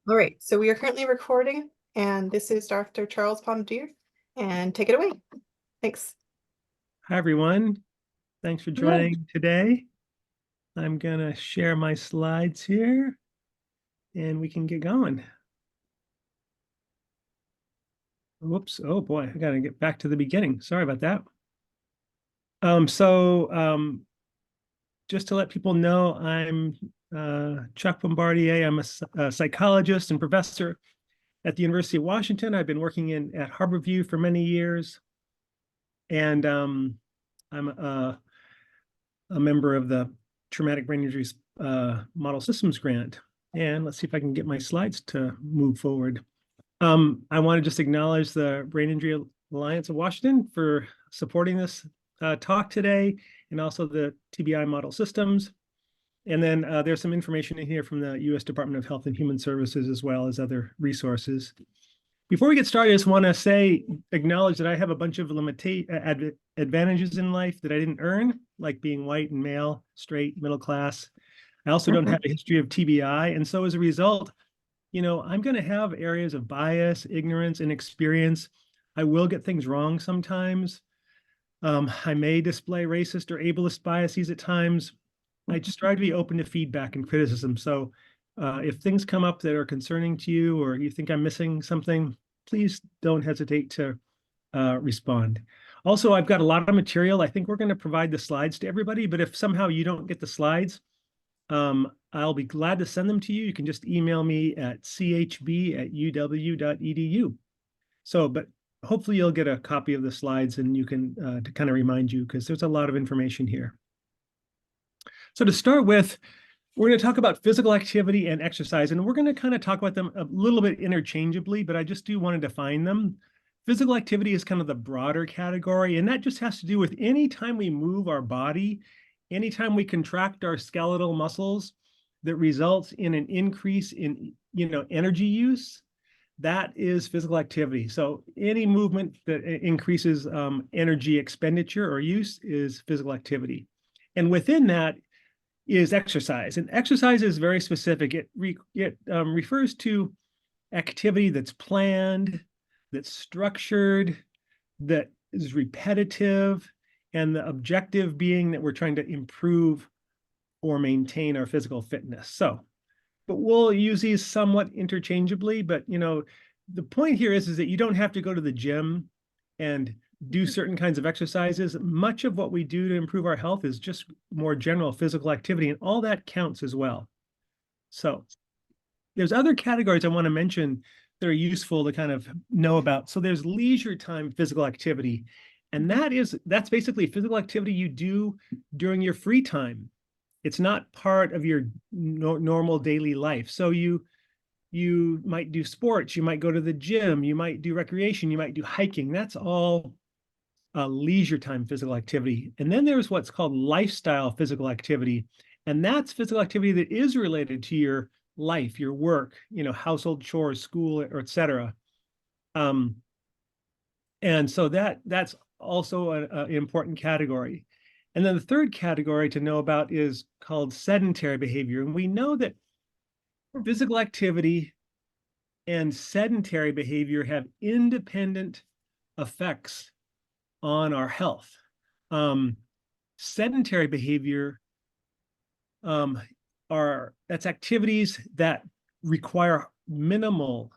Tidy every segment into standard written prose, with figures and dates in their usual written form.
All right, so we are currently recording, and this is Dr. Charles Bombardier, and take it away. Thanks. Hi, everyone. Thanks for Hello. joining today. I'm going to share my slides here and we can get going. Whoops. Oh, boy. I got to get back to the beginning. Sorry about that. Just to let people know, I'm Chuck Bombardier. I'm a psychologist and professor at the University of Washington. I've been working at Harborview for many years. And I'm a member of the Traumatic Brain Injuries Model Systems Grant. And let's see if I can get my slides to move forward. I want to just acknowledge the Brain Injury Alliance of Washington for supporting this talk today, and also the TBI model systems. And then there's some information in here from the U.S. Department of Health and Human Services, as well as other resources. Before we get started, I just want to acknowledge that I have a bunch of advantages in life that I didn't earn, like being white and male, straight, middle class. I also don't have a history of TBI. And so as a result, I'm going to have areas of bias, ignorance, and experience. I will get things wrong sometimes. I may display racist or ableist biases at times. I just try to be open to feedback and criticism. So if things come up that are concerning to you, or you think I'm missing something, please don't hesitate to respond. Also, I've got a lot of material. I think we're going to provide the slides to everybody, but if somehow you don't get the slides, I'll be glad to send them to you. You can just email me at chb@uw.edu. So, but hopefully you'll get a copy of the slides and you can to kind of remind you, because there's a lot of information here. So to start with, we're going to talk about physical activity and exercise, and we're going to kind of talk about them a little bit interchangeably, but I just do want to define them. Physical activity is kind of the broader category, and that just has to do with any time we move our body, anytime we contract our skeletal muscles that results in an increase in, energy use. That is physical activity. So any movement that increases energy expenditure or use is physical activity. And within that is exercise. And exercise is very specific. It refers to activity that's planned, that's structured, that is repetitive, and the objective being that we're trying to improve or maintain our physical fitness. But we'll use these somewhat interchangeably. But the point here is that you don't have to go to the gym and do certain kinds of exercises. Much of what we do to improve our health is just more general physical activity, and all that counts as well. So there's other categories I want to mention that are useful to kind of know about. So there's leisure time physical activity, and that's basically physical activity you do during your free time. It's not part of your normal daily life. So you might do sports, you might go to the gym, you might do recreation, you might do hiking. That's all leisure time physical activity. And then there's what's called lifestyle physical activity. And that's physical activity that is related to your life, your work, household chores, school, or et cetera. And so that's also an important category. And then the third category to know about is called sedentary behavior. And we know that physical activity and sedentary behavior have independent effects on our health. Sedentary behavior that's activities that require minimal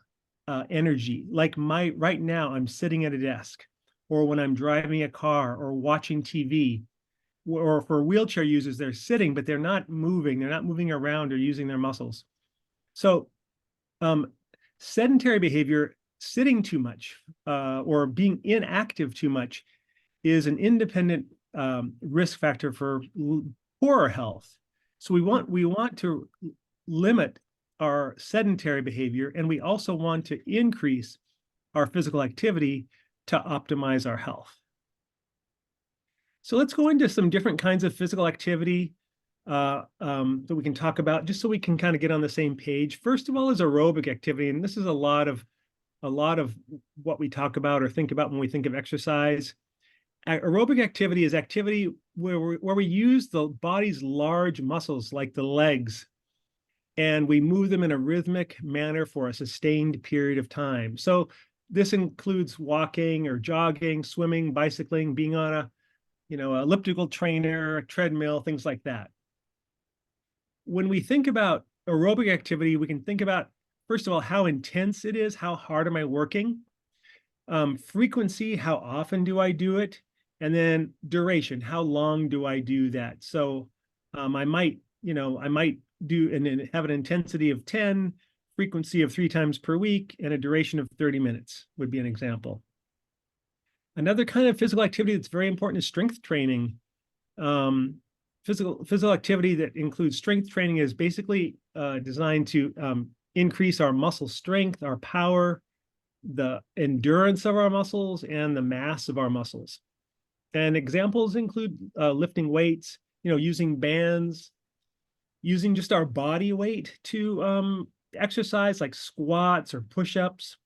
energy. Like right now, I'm sitting at a desk, or when I'm driving a car or watching TV. Or for wheelchair users, they're sitting, but they're not moving. They're not moving around or using their muscles. So sedentary behavior, sitting too much or being inactive too much, is an independent risk factor for poorer health. So we want to limit our sedentary behavior, and we also want to increase our physical activity to optimize our health. So let's go into some different kinds of physical activity that we can talk about, just so we can kind of get on the same page. First of all is aerobic activity, and this is a lot of what we talk about or think about when we think of exercise. Aerobic activity is activity where we use the body's large muscles, like the legs, and we move them in a rhythmic manner for a sustained period of time. So this includes walking or jogging, swimming, bicycling, being on a, elliptical trainer, a treadmill, things like that. When we think about aerobic activity, we can think about, first of all, how intense it is, how hard am I working? Frequency, how often do I do it? And then duration, how long do I do that? So I might do and have an intensity of 10, frequency of 3 times per week, and a duration of 30 minutes would be an example. Another kind of physical activity that's very important is strength training. Physical activity that includes strength training is basically designed to increase our muscle strength, our power, the endurance of our muscles, and the mass of our muscles. And examples include lifting weights, using bands, using just our body weight to exercise, like squats or push-ups,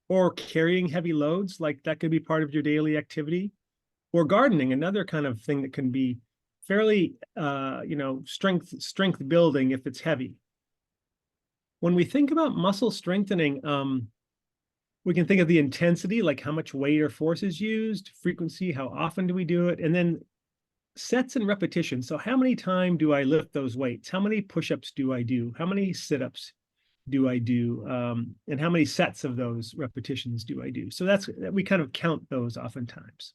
or carrying heavy loads, like that could be part of your daily activity, or gardening, another kind of thing that can be fairly, strength building if it's heavy. When we think about muscle strengthening, we can think of the intensity, like how much weight or force is used, frequency, how often do we do it, and then sets and repetitions. So how many times do I lift those weights? How many push-ups do I do? How many sit-ups do I do? And how many sets of those repetitions do I do? So we kind of count those oftentimes.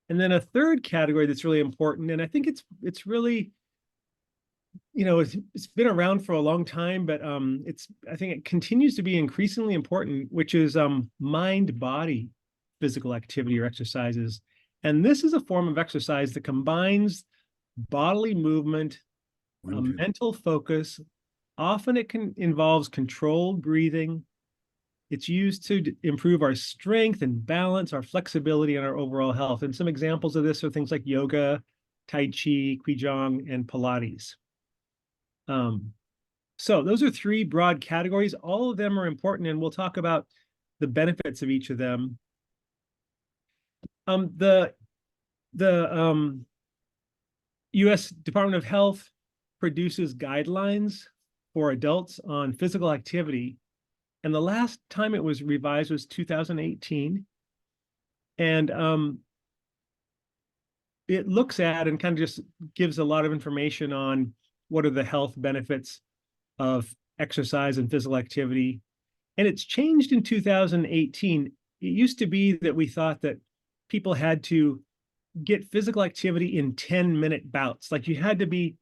And then a third category that's really important, and I think it's really, it's been around for a long time, but I think it continues to be increasingly important, which is mind-body physical activity or exercises. And this is a form of exercise that combines bodily movement, mental focus. Often it involves controlled breathing. It's used to improve our strength and balance, our flexibility, and our overall health. And some examples of this are things like yoga, Tai Chi, Qigong, and Pilates. So those are 3 broad categories. All of them are important, and we'll talk about the benefits of each of them. The U.S. Department of Health produces guidelines for adults on physical activity, and the last time it was revised was 2018. And it looks at and kind of just gives a lot of information on what are the health benefits of exercise and physical activity. And it's changed in 2018. It used to be that we thought that people had to get physical activity in 10-minute bouts. Like you had to be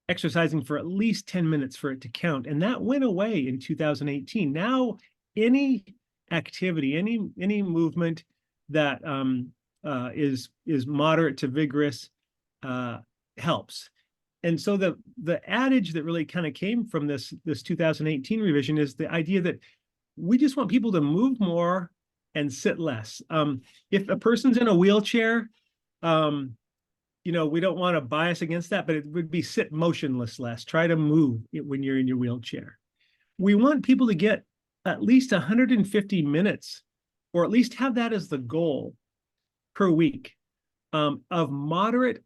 exercising for at least 10 minutes for it to count. And that went away in 2018. Now, any activity, any movement that is moderate to vigorous helps. And so the adage that really kind of came from this 2018 revision is the idea that we just want people to move more and sit less. If a person's in a wheelchair, we don't want to bias against that, but it would be sit motionless less. Try to move when you're in your wheelchair. We want people to get at least 150 minutes, or at least have that as the goal per week, of moderate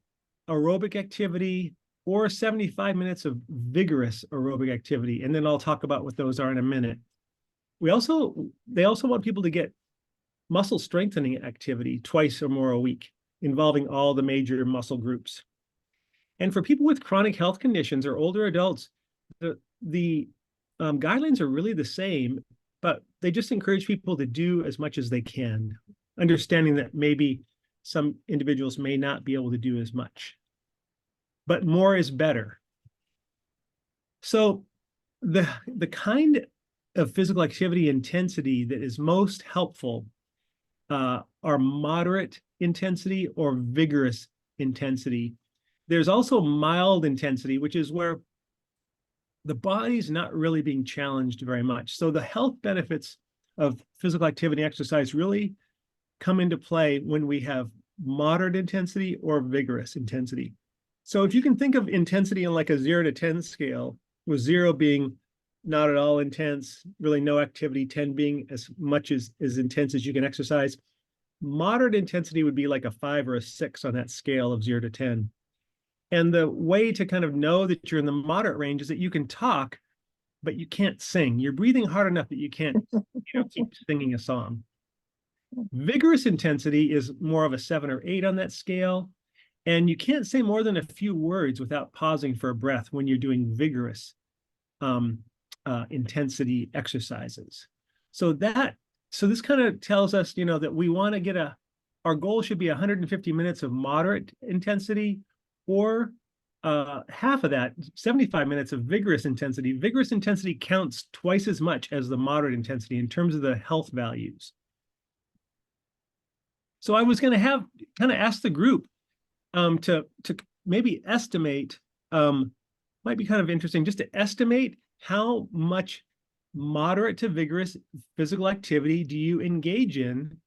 aerobic activity or 75 minutes of vigorous aerobic activity. And then I'll talk about what those are in a minute. They also want people to get muscle strengthening activity twice or more a week, involving all the major muscle groups. And for people with chronic health conditions or older adults, the guidelines are really the same, but they just encourage people to do as much as they can, understanding that maybe some individuals may not be able to do as much. But more is better. So the kind of physical activity intensity that is most helpful are moderate intensity or vigorous intensity. There's also mild intensity, which is where the body's not really being challenged very much. So the health benefits of physical activity exercise really come into play when we have moderate intensity or vigorous intensity. So if you can think of intensity on like a 0 to 10 scale, with 0 being not at all intense, really no activity, 10 being as much as intense as you can exercise, moderate intensity would be like a 5 or a 6 on that scale of 0 to 10. And the way to kind of know that you're in the moderate range is that you can talk, but you can't sing. You're breathing hard enough that you can't, keep singing a song. Vigorous intensity is more of a 7 or 8 on that scale. And you can't say more than a few words without pausing for a breath when you're doing vigorous intensity exercises. So this kind of tells us, that we want to get our goal should be 150 minutes of moderate intensity, or half of that, 75 minutes of vigorous intensity. Vigorous intensity counts twice as much as the moderate intensity in terms of the health values. So I was going to kind of ask the group to maybe estimate, might be kind of interesting just to estimate how much moderate to vigorous physical activity do you engage in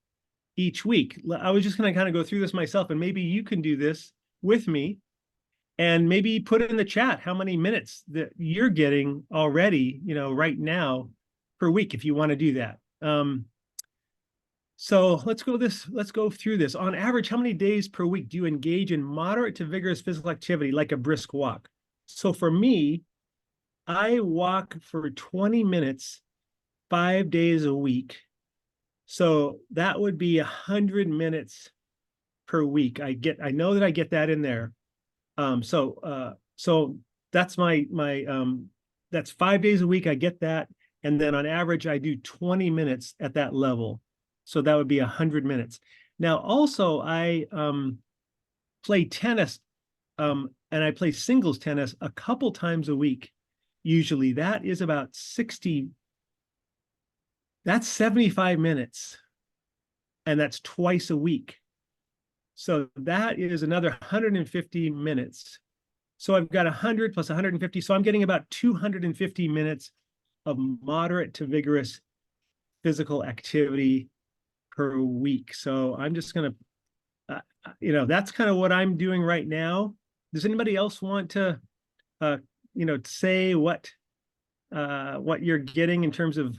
each week. I was just going to kind of go through this myself, and maybe you can do this with me, and maybe put it in the chat how many minutes that you're getting already, right now per week, if you want to do that. So let's go through this. On average, how many days per week do you engage in moderate to vigorous physical activity, like a brisk walk? So for me, I walk for 20 minutes, 5 days a week. So that would be 100 minutes per week. I know that I get that in there. So that's that's 5 days a week. I get that. And then on average, I do 20 minutes at that level. So that would be 100 minutes. Now, also, I play tennis, and I play singles tennis a couple times a week. Usually that is about 75 minutes. And that's twice a week. So that is another 150 minutes. So I've got 100 plus 150. So I'm getting about 250 minutes of moderate to vigorous physical activity per week. So I'm just going to, that's kind of what I'm doing right now. Does anybody else want to, say what you're getting in terms of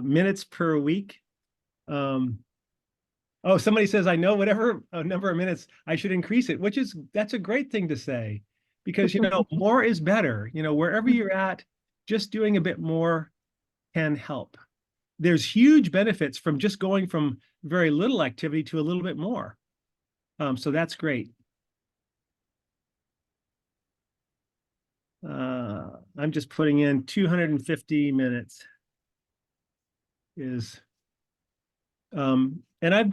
minutes per week? Oh, somebody says, I know whatever number of minutes I should increase it, that's a great thing to say, because, more is better. Wherever you're at, just doing a bit more can help. There's huge benefits from just going from very little activity to a little bit more. So that's great. I'm just putting in 250 minutes is, and I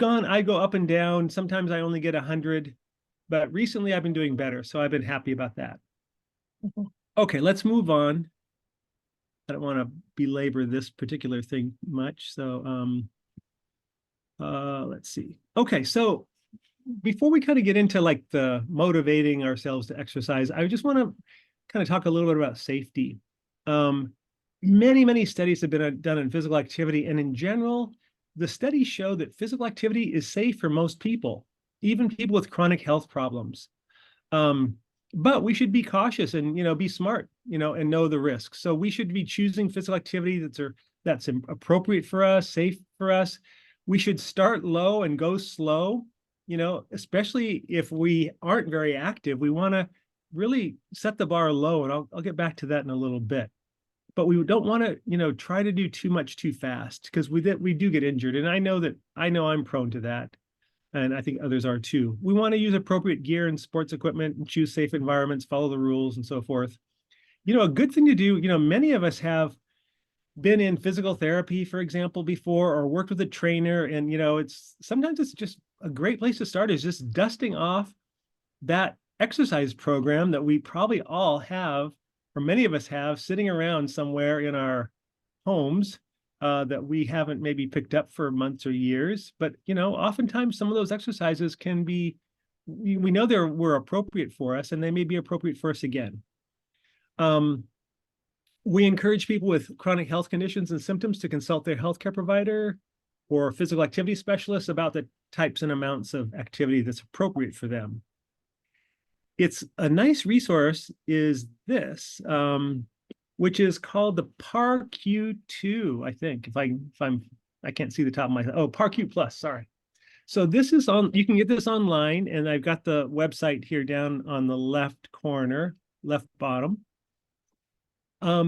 go up and down. Sometimes I only get 100, but recently I've been doing better. So I've been happy about that. Okay, let's move on. I don't want to belabor this particular thing much. So let's see. Okay, so before we kind of get into like the motivating ourselves to exercise, I just want to kind of talk a little bit about safety. Many studies have been done on physical activity, and in general, the studies show that physical activity is safe for most people, even people with chronic health problems. But we should be cautious and, be smart, and know the risks. So we should be choosing physical activity that's appropriate for us, safe for us. We should start low and go slow, especially if we aren't very active. We want to really set the bar low, and I'll get back to that in a little bit. But we don't want to, try to do too much too fast, because we do get injured. And I know I'm prone to that. And I think others are too. We want to use appropriate gear and sports equipment and choose safe environments, follow the rules and so forth. A good thing to do, many of us have been in physical therapy, for example, before, or worked with a trainer. And, sometimes it's just a great place to start is just dusting off that exercise program that we probably all have, or many of us have, sitting around somewhere in our homes. That we haven't maybe picked up for months or years, but oftentimes some of those exercises can be, we know were appropriate for us, and they may be appropriate for us again. We encourage people with chronic health conditions and symptoms to consult their healthcare provider or physical activity specialists about the types and amounts of activity that's appropriate for them. It's a nice resource is this, which is called the PAR-Q2, I think. I can't see the top of my head. Oh, PAR-Q Plus, sorry. So this is on, you can get this online, and I've got the website here down on the left corner, left bottom.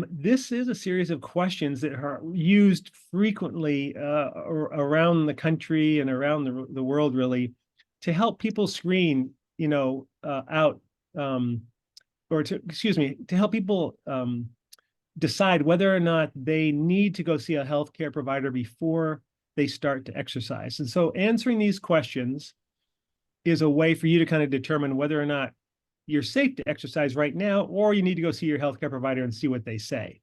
This is a series of questions that are used frequently around the country and around the world, really, to help people screen, out, or to, excuse me, to help people decide whether or not they need to go see a healthcare provider before they start to exercise. And so answering these questions is a way for you to kind of determine whether or not you're safe to exercise right now, or you need to go see your healthcare provider and see what they say.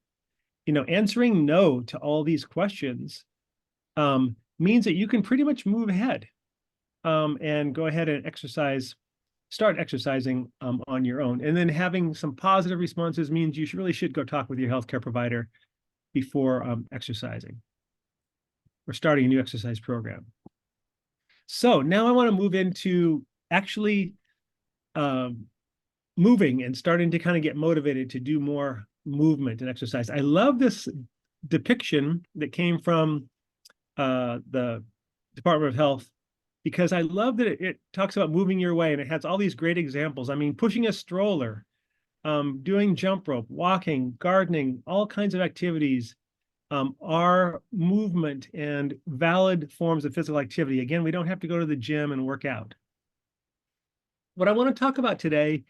Answering no to all these questions means that you can pretty much move ahead and go ahead and start exercising on your own. And then having some positive responses means you really should go talk with your healthcare provider before exercising or starting a new exercise program. So now I want to move into actually moving and starting to kind of get motivated to do more movement and exercise. I love this depiction that came from the Department of Health, because I love that it talks about moving your way, and it has all these great examples. I mean, pushing a stroller, doing jump rope, walking, gardening, all kinds of activities are movement and valid forms of physical activity. Again, we don't have to go to the gym and work out. What I want to talk about today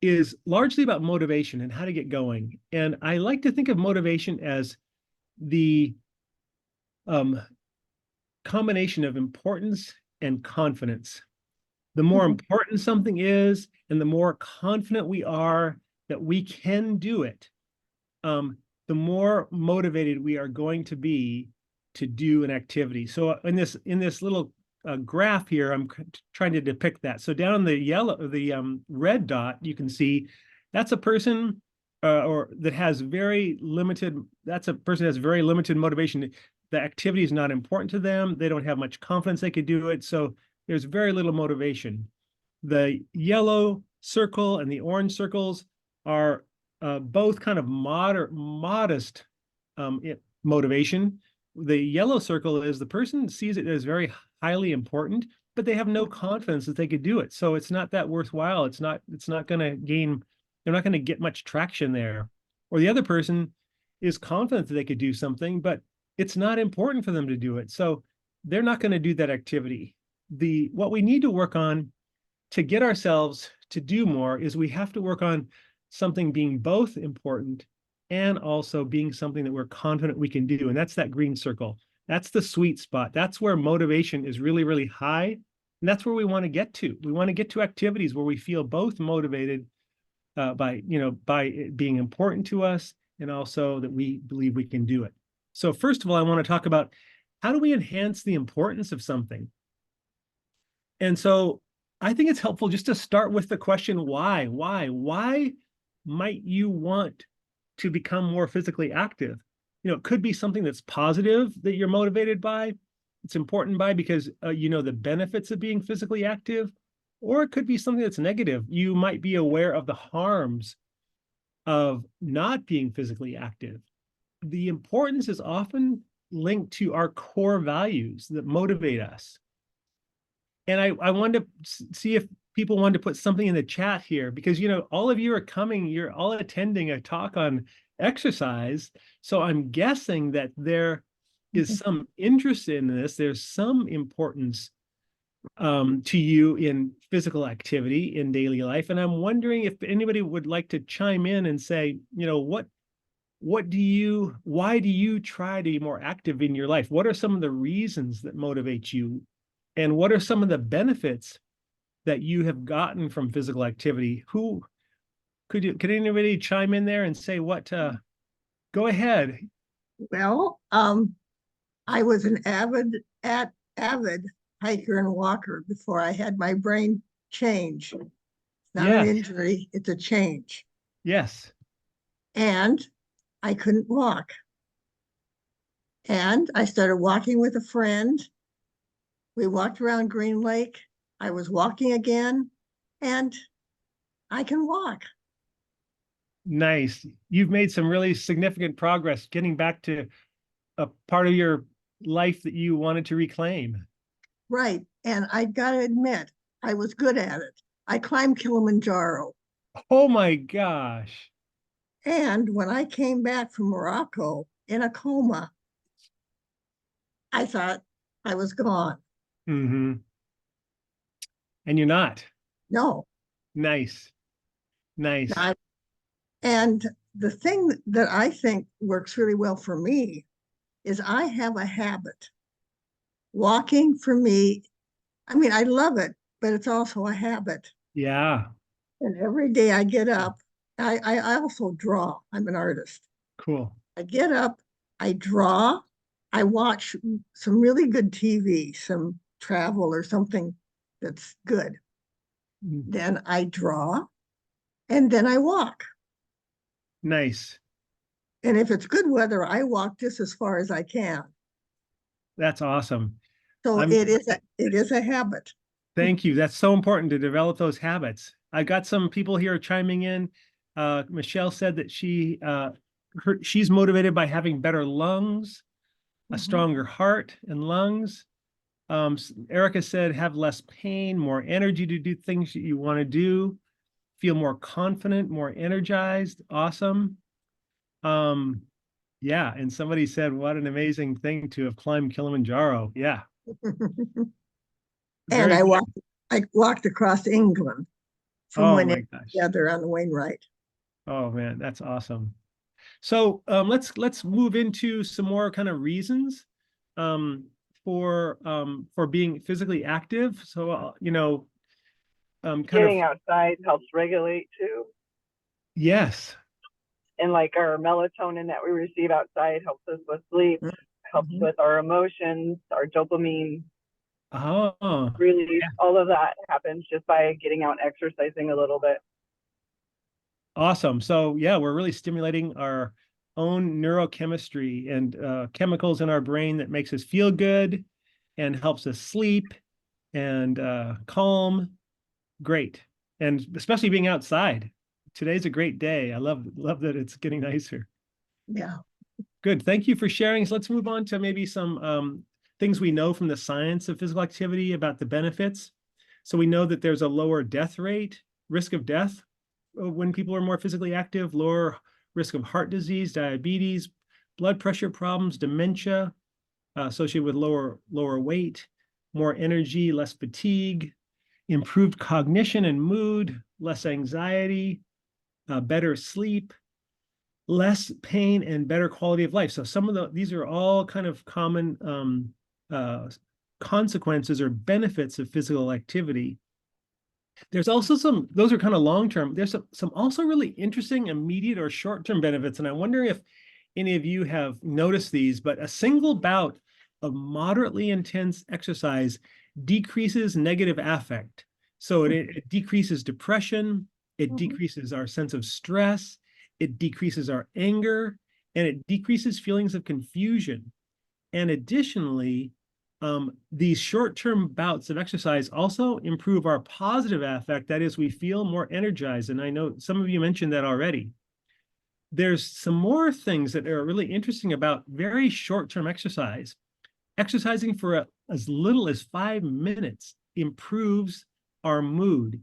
is largely about motivation and how to get going. And I like to think of motivation as the combination of importance and confidence. The more important something is, and the more confident we are that we can do it, the more motivated we are going to be to do an activity. So in this little graph here, I'm trying to depict that. So down in the red dot, you can see that's a person that has very limited. That's a person that has very limited motivation. The activity is not important to them. They don't have much confidence they could do it. So there's very little motivation. The yellow circle and the orange circles are both kind of modest motivation. The yellow circle is the person sees it as very highly important, but they have no confidence that they could do it. So it's not that worthwhile. It's not going to gain, they're not going to get much traction there. Or the other person is confident that they could do something, but it's not important for them to do it. So they're not going to do that activity. What we need to work on to get ourselves to do more is we have to work on something being both important and also being something that we're confident we can do. And that's that green circle. That's the sweet spot. That's where motivation is really, really high. And that's where we want to get to. We want to get to activities where we feel both motivated by it being important to us, and also that we believe we can do it. So first of all, I want to talk about how do we enhance the importance of something? And so I think it's helpful just to start with the question, why? Why might you want to become more physically active? It could be something that's positive that you're motivated by. It's important by because the benefits of being physically active, or it could be something that's negative. You might be aware of the harms of not being physically active. The importance is often linked to our core values that motivate us. And I wanted to see if people wanted to put something in the chat here, because, all of you are coming, you're all attending a talk on exercise. So I'm guessing that there is some interest in this. There's some importance to you in physical activity in daily life. And I'm wondering if anybody would like to chime in and say, why do you try to be more active in your life? What are some of the reasons that motivate you? And what are some of the benefits that you have gotten from physical activity? Could anybody chime in there and say what? Go ahead. Well, I was an avid hiker and walker before I had my brain change. It's not an injury, it's a change. Yes. And I couldn't walk. And I started walking with a friend. We walked around Green Lake. I was walking again, and I can walk. Nice. You've made some really significant progress getting back to a part of your life that you wanted to reclaim. Right. And I gotta admit, I was good at it. I climbed Kilimanjaro. Oh my gosh. And when I came back from Morocco in a coma, I thought I was gone. Mm-hmm. And you're not. No. Nice. Nice. I, and the thing that I think works really well for me is I have a habit. Walking for me, I mean, I love it, but it's also a habit. Yeah. And every day I get up, I also draw. I'm an artist. Cool. I get up, I draw, I watch some really good TV, some travel or something that's good. Mm. Then I draw, and then I walk. Nice. And if it's good weather, I walk just as far as I can. That's awesome. So I'm it is a habit. Thank you. That's so important to develop those habits. I got some people here chiming in. Michelle said that she's motivated by having better lungs, a stronger heart and lungs. Erica said have less pain, more energy to do things that you want to do, feel more confident, more energized. Awesome. Yeah, and somebody said, what an amazing thing to have climbed Kilimanjaro. Yeah. And Very good. I walked across England from Oh when my it gosh. together on the Wainwright. Oh man, that's awesome. So let's move into some more kind of reasons um, for being physically active. So kind Getting of outside helps regulate too. yes. And like our melatonin that we receive outside helps us with sleep, helps Mhm. with our emotions, our dopamine Oh, release. yeah. All of that happens just by getting out and exercising a little bit. Awesome. So yeah, we're really stimulating our own neurochemistry and chemicals in our brain that makes us feel good and helps us sleep and calm. Great. And especially being outside. Today's a great day. I love that it's getting nicer. Yeah. Good. Thank you for sharing. So let's move on to maybe some things we know from the science of physical activity about the benefits. So we know that there's a lower death rate, risk of death when people are more physically active, lower risk of heart disease, diabetes, blood pressure problems, dementia, associated with lower weight, more energy, less fatigue, improved cognition and mood, less anxiety, better sleep, less pain, and better quality of life. So these are all kind of common consequences or benefits of physical activity. There's also those are kind of long-term. There's some also really interesting immediate or short-term benefits. And I wonder if any of you have noticed these, but a single bout of moderately intense exercise decreases negative affect. So it decreases depression, it decreases our sense of stress, it decreases our anger, and it decreases feelings of confusion. And additionally, these short-term bouts of exercise also improve our positive affect. That is, we feel more energized. And I know some of you mentioned that already. There's some more things that are really interesting about very short-term exercise. Exercising for as little as 5 minutes improves our mood.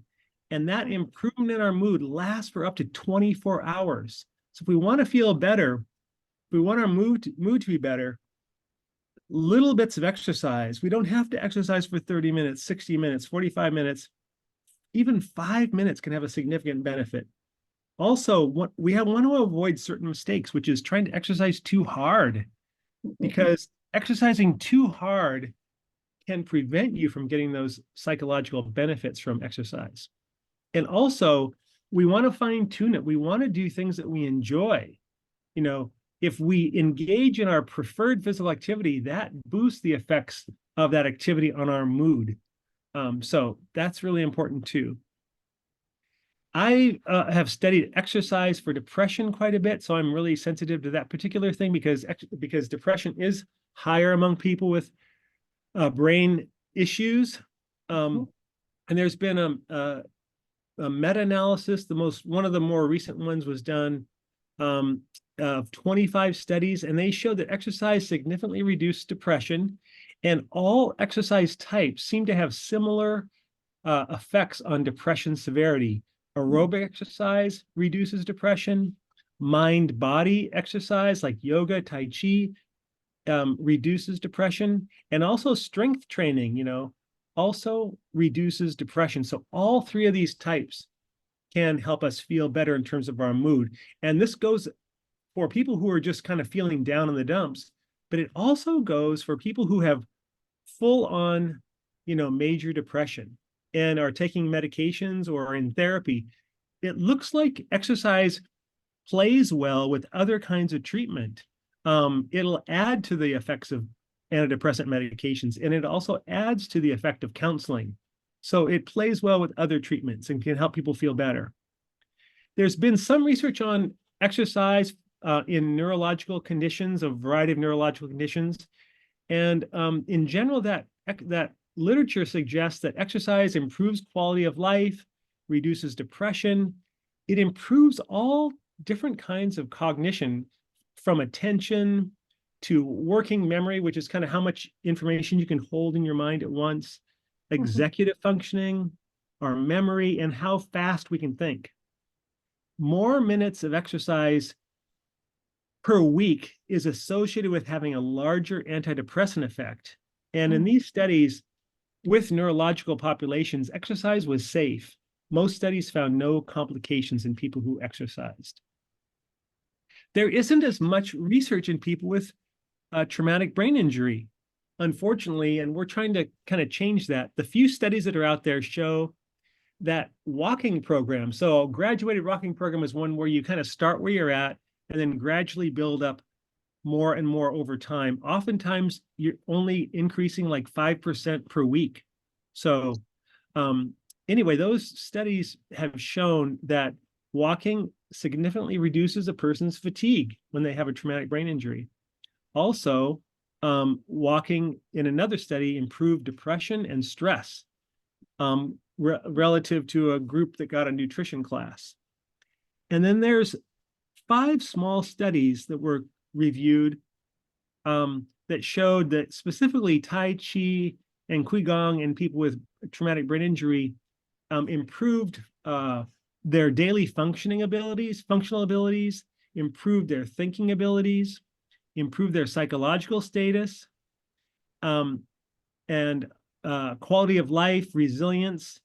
And that improvement in our mood lasts for up to 24 hours. So if we want to feel better, if we want our mood to be better, little bits of exercise. We don't have to exercise for 30 minutes, 60 minutes, 45 minutes. Even 5 minutes can have a significant benefit. Also, we want to avoid certain mistakes, which is trying to exercise too hard, because exercising too hard can prevent you from getting those psychological benefits from exercise. And also, we want to fine tune it. We want to do things that we enjoy. If we engage in our preferred physical activity, that boosts the effects of that activity on our mood. So that's really important too. I have studied exercise for depression quite a bit, so I'm really sensitive to that particular thing because depression is higher among people with brain issues. And there's been a meta-analysis. One of the more recent ones was done of 25 studies, and they showed that exercise significantly reduced depression And all exercise types seem to have similar effects on depression severity. Aerobic exercise reduces depression. Mind-body exercise like yoga, tai chi, reduces depression. And also strength training, also reduces depression. So all three of these types can help us feel better in terms of our mood. And this goes for people who are just kind of feeling down in the dumps, but it also goes for people who have full on, major depression and are taking medications or in therapy. It looks like exercise plays well with other kinds of treatment. It'll add to the effects of antidepressant medications, and it also adds to the effect of counseling. So it plays well with other treatments and can help people feel better. There's been some research on exercise in neurological conditions, a variety of neurological conditions. And in general, that literature suggests that exercise improves quality of life, reduces depression. It improves all different kinds of cognition, from attention to working memory, which is kind of how much information you can hold in your mind at once, executive functioning, our memory, and how fast we can think. More minutes of exercise per week is associated with having a larger antidepressant effect. And in these studies with neurological populations, exercise was safe. Most studies found no complications in people who exercised. There isn't as much research in people with traumatic brain injury, unfortunately, and we're trying to kind of change that. The few studies that are out there show that walking program, so a graduated walking program is one where you kind of start where you're at and then gradually build up more and more over time. Oftentimes, you're only increasing like 5% per week. So anyway, those studies have shown that walking significantly reduces a person's fatigue when they have a traumatic brain injury. Also, walking in another study improved depression and stress relative to a group that got a nutrition class. And then there's 5 small studies that were reviewed that showed that specifically Tai Chi and Qigong in people with traumatic brain injury improved their daily functional abilities, improved their thinking abilities, improved their psychological status, and quality of life, resilience,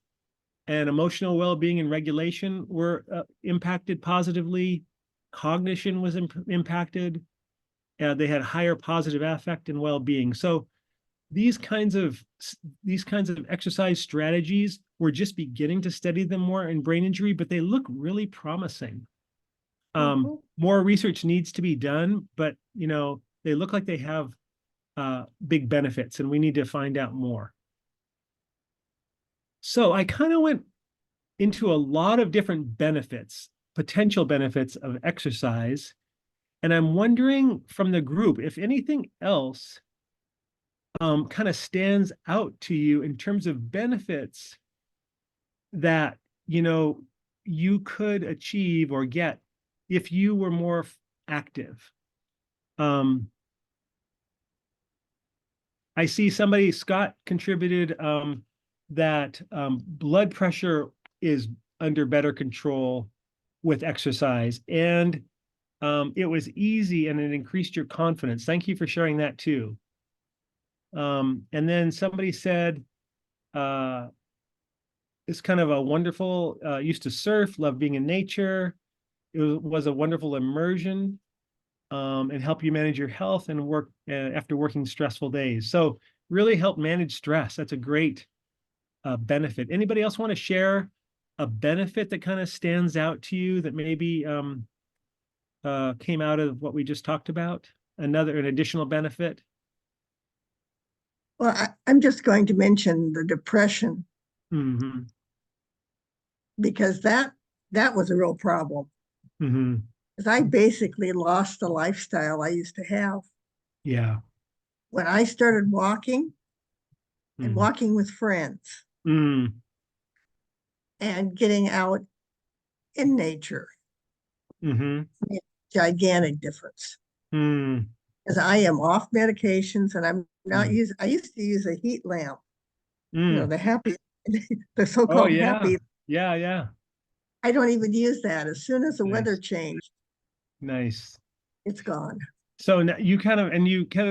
and emotional well-being and regulation were impacted positively. Cognition was impacted. They had higher positive affect and well-being. So these kinds of exercise strategies, we're just beginning to study them more in brain injury, but they look really promising. More research needs to be done, but they look like they have big benefits, and we need to find out more. So I kind of went into a lot of different benefits, potential benefits of exercise. And I'm wondering from the group, if anything else kind of stands out to you in terms of benefits that, you could achieve or get if you were more active. I see somebody, Scott, contributed that blood pressure is under better control with exercise, and it was easy and it increased your confidence. Thank you for sharing that too. And then somebody said, it's kind of a wonderful, used to surf, love being in nature. It was a wonderful immersion and help you manage your health and work after working stressful days. So really help manage stress. That's a great benefit. Anybody else want to share a benefit that kind of stands out to you that maybe came out of what we just talked about? An additional benefit? Well, I'm just going to mention the depression, because that was a real problem. Because I basically lost the lifestyle I used to have. Yeah. When I started walking and walking with friends and getting out in nature, gigantic difference. Because I am off medications and I'm not use, I used to use a heat lamp, Mm. the happy, the Oh, so-called yeah. happy. Yeah, yeah. I don't even use that. As soon as the weather Nice. changed, Nice. it's gone. So now you kind of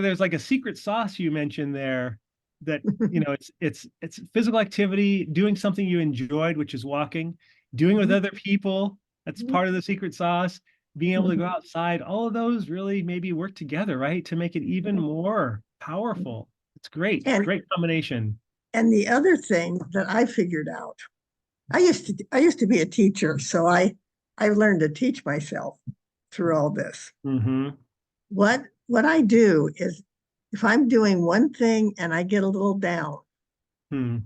there's like a secret sauce you mentioned there that, it's physical activity, doing something you enjoyed, which is walking, doing with Mhm. other people. That's Mhm. part of the secret sauce. Being able to go outside, all of those really maybe work together, right? To make it even more powerful. It's great. And Great combination. and the other thing that I figured out, I used to be a teacher, so I learned to teach myself through all this. Mm-hmm. What I do is if I'm doing one thing and I get a little down, Hmm.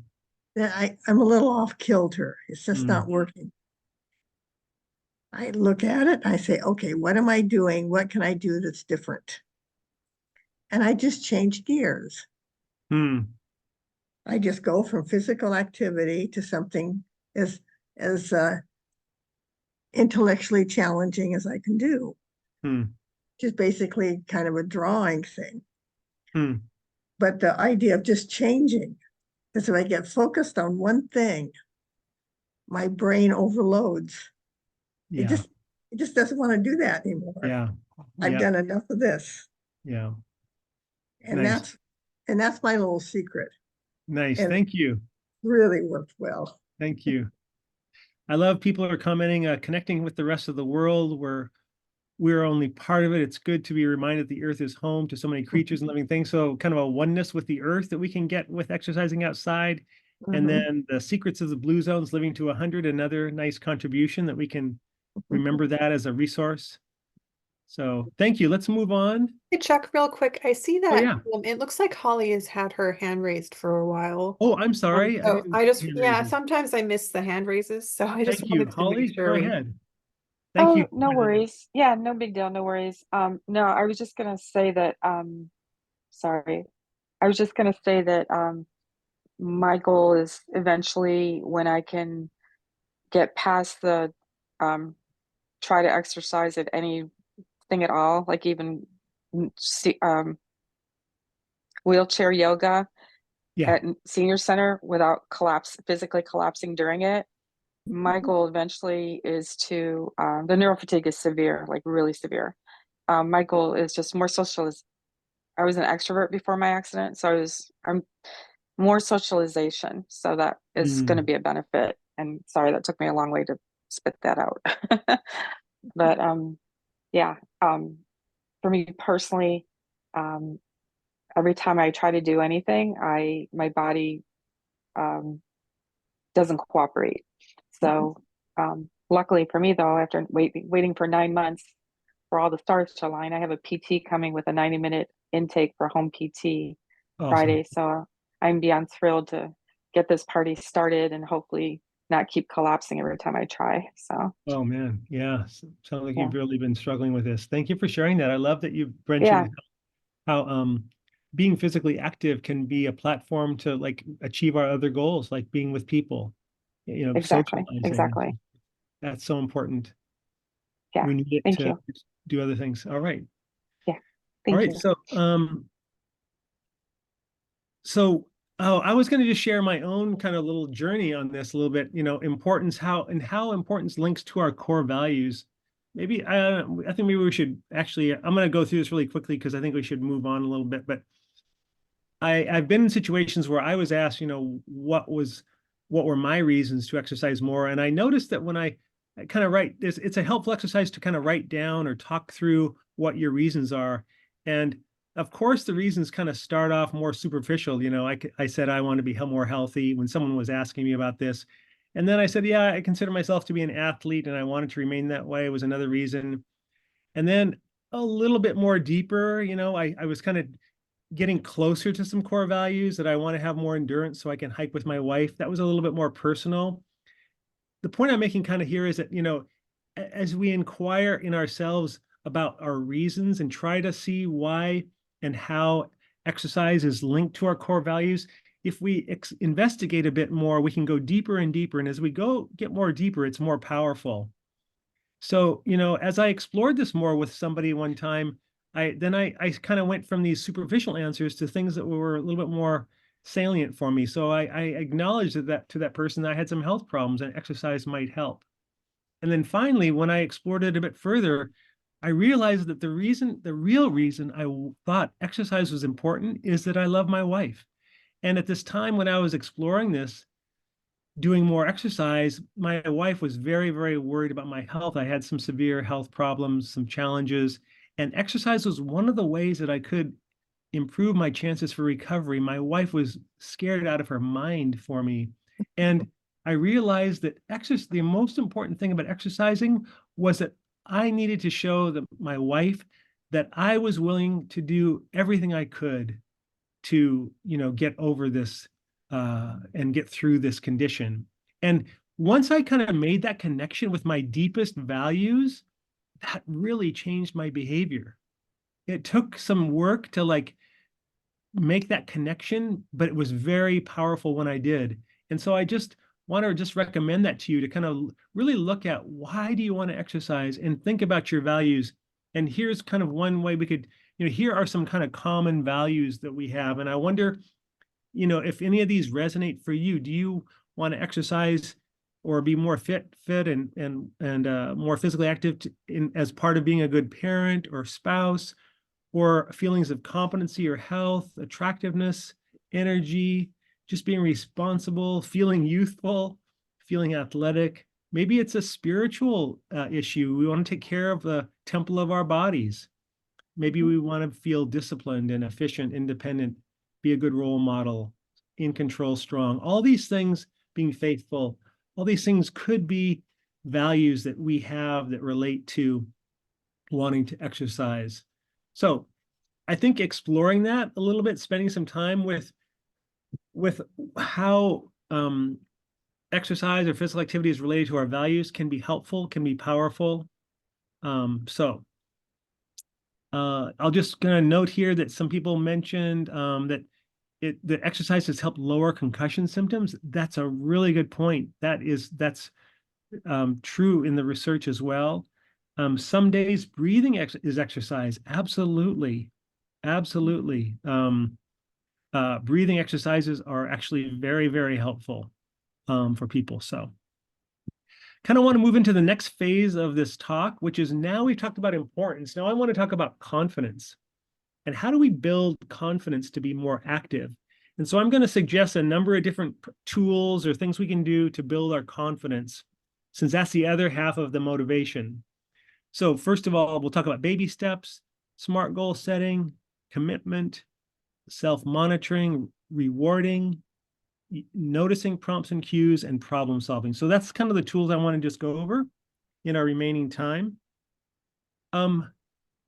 then I'm a little off kilter. It's just Hmm. not working. I look at it, I say, okay, what am I doing? What can I do that's different? And I just change gears. Hmm. I just go from physical activity to something as intellectually challenging as I can do. Hmm. Just basically kind of a drawing thing. Hmm. But the idea of just changing, because if I get focused on one thing, my brain overloads. It Yeah. just it just doesn't want to do that anymore. Yeah. I've Yeah. done enough of this. Yeah. And Nice. that's my little secret. Nice. And it Thank you. really worked well. Thank you. I love people are commenting, connecting with the rest of the world. We're only part of it. It's good to be reminded the earth is home to so many creatures and living things. So kind of a oneness with the earth that we can get with exercising outside. And Mhm. then the secrets of the blue zones living to 100, another nice contribution that we can remember that as a resource. So thank you. Let's move on. Hey Chuck, real quick, I see Oh, that yeah. it looks like Holly has had her hand raised for a while. Oh, I'm sorry. I So didn't I just, see hand yeah, raising. sometimes I miss the hand raises, so I just Thank you. wanted to make Holly, sure go we. ahead. Thank you. Oh, no worries. Yeah, no big deal, no worries. No, I was just gonna say that, sorry. I was just gonna say that my goal is eventually when I can get past the try to exercise at anything at all, like even see, wheelchair yoga Yeah. at senior center without physically collapsing during it. My goal eventually is to the neurofatigue is severe, like really severe. My goal is just more socialization. I was an extrovert before my accident, so I'm more socialization. So that is going to Mm. be a benefit. And sorry, that took me a long way to spit that out. But yeah, for me personally, um, every time I try to do anything, my body um, doesn't cooperate. So luckily for me, though, after waiting for 9 months for all the stars to align, I have a PT coming with a 90-minute intake for home PT Awesome. Friday. So I'm beyond thrilled to get this party started and hopefully not keep collapsing every time I try. So Oh man, yeah. Sounds like yeah, you've really been struggling with this. Thank you for sharing that. I love that you yeah, mentioned how being physically active can be a platform to like achieve our other goals, like being with people, exactly, socializing. exactly. That's so important. Yeah, We need it thank to you. do other things. All right. Yeah, All thank right. you. So oh, I was going to just share my own kind of little journey on this a little bit, importance, how importance links to our core values. Maybe I think maybe we should actually, I'm going to go through this really quickly because I think we should move on a little bit, but I've been in situations where I was asked, what were my reasons to exercise more? And I noticed that when I kind of write this, it's a helpful exercise to kind of write down or talk through what your reasons are. And of course, the reasons kind of start off more superficial. I said I want to be more healthy when someone was asking me about this. And then I said, yeah, I consider myself to be an athlete and I wanted to remain that way was another reason. And then a little bit more deeper, I was kind of getting closer to some core values that I want to have more endurance so I can hike with my wife. That was a little bit more personal. The point I'm making kind of here is that, as we inquire in ourselves about our reasons and try to see why and how exercise is linked to our core values, if we investigate a bit more, we can go deeper and deeper. And as we get more deeper, it's more powerful. So, as I explored this more with somebody one time, I kind of went from these superficial answers to things that were a little bit more salient for me. So I acknowledged that to that person that I had some health problems and exercise might help. And then finally, when I explored it a bit further, I realized that the real reason I thought exercise was important is that I love my wife. And at this time when I was exploring this, doing more exercise, my wife was very, very worried about my health. I had some severe health problems, some challenges, and exercise was one of the ways that I could improve my chances for recovery. My wife was scared out of her mind for me. And I realized that the most important thing about exercising was that I needed to show my wife that I was willing to do everything I could to, get over this and get through this condition. And once I kind of made that connection with my deepest values, that really changed my behavior. It took some work to make that connection, but it was very powerful when I did. And so I just want to recommend that to you to kind of really look at, why do you want to exercise, and think about your values. And here's kind of one way we could, here are some kind of common values that we have. And I wonder, if any of these resonate for you. Do you want to exercise or be more fit and more physically active as part of being a good parent or spouse, or feelings of competency or health, attractiveness, energy, just being responsible, feeling youthful, feeling athletic? Maybe it's a spiritual issue. We want to take care of the temple of our bodies. Maybe we want to feel disciplined and efficient, independent, be a good role model, in control, strong. All these things, being faithful, all these things could be values that we have that relate to wanting to exercise. So I think exploring that a little bit, spending some time with how exercise or physical activity is related to our values can be helpful, can be powerful. I'll just gonna note here that some people mentioned that exercise has helped lower concussion symptoms. That's a really good point. That's true in the research as well. Some days breathing is exercise. Absolutely. Breathing exercises are actually very, very helpful for people. So kind of want to move into the next phase of this talk, which is, now we've talked about importance. Now I want to talk about confidence. And how do we build confidence to be more active? And so I'm going to suggest a number of different tools or things we can do to build our confidence, since that's the other half of the motivation. So first of all, we'll talk about baby steps, SMART goal setting, commitment, self-monitoring, rewarding, noticing prompts and cues, and problem solving. So that's kind of the tools I want to just go over in our remaining time.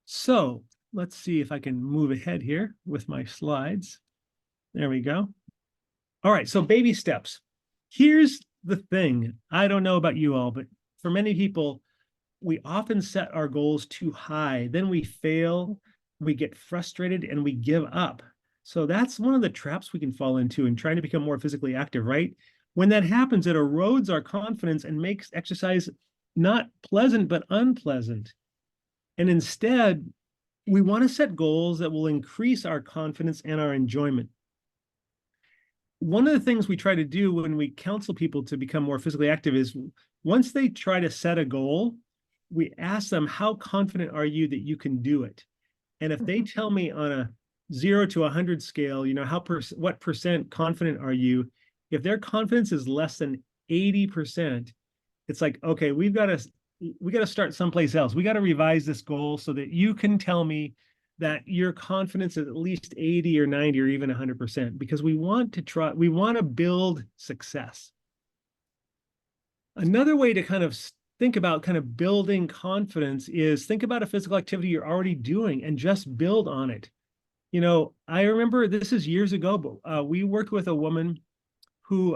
So let's see if I can move ahead here with my slides. There we go. All right, so baby steps. Here's the thing. I don't know about you all, but for many people, we often set our goals too high. Then we fail, we get frustrated, and we give up. So that's one of the traps we can fall into in trying to become more physically active, right? When that happens, it erodes our confidence and makes exercise not pleasant, but unpleasant. And instead, we want to set goals that will increase our confidence and our enjoyment. One of the things we try to do when we counsel people to become more physically active is, once they try to set a goal, we ask them, how confident are you that you can do it? And if they tell me on a 0 to 100 scale, what percent confident are you? If their confidence is less than 80%, it's like, okay, we got to start someplace else. We got to revise this goal so that you can tell me that your confidence is at least 80 or 90 or even 100%, because we want to build success. Another way to kind of think about kind of building confidence is, think about a physical activity you're already doing and just build on it. I remember, this is years ago, but we worked with a woman who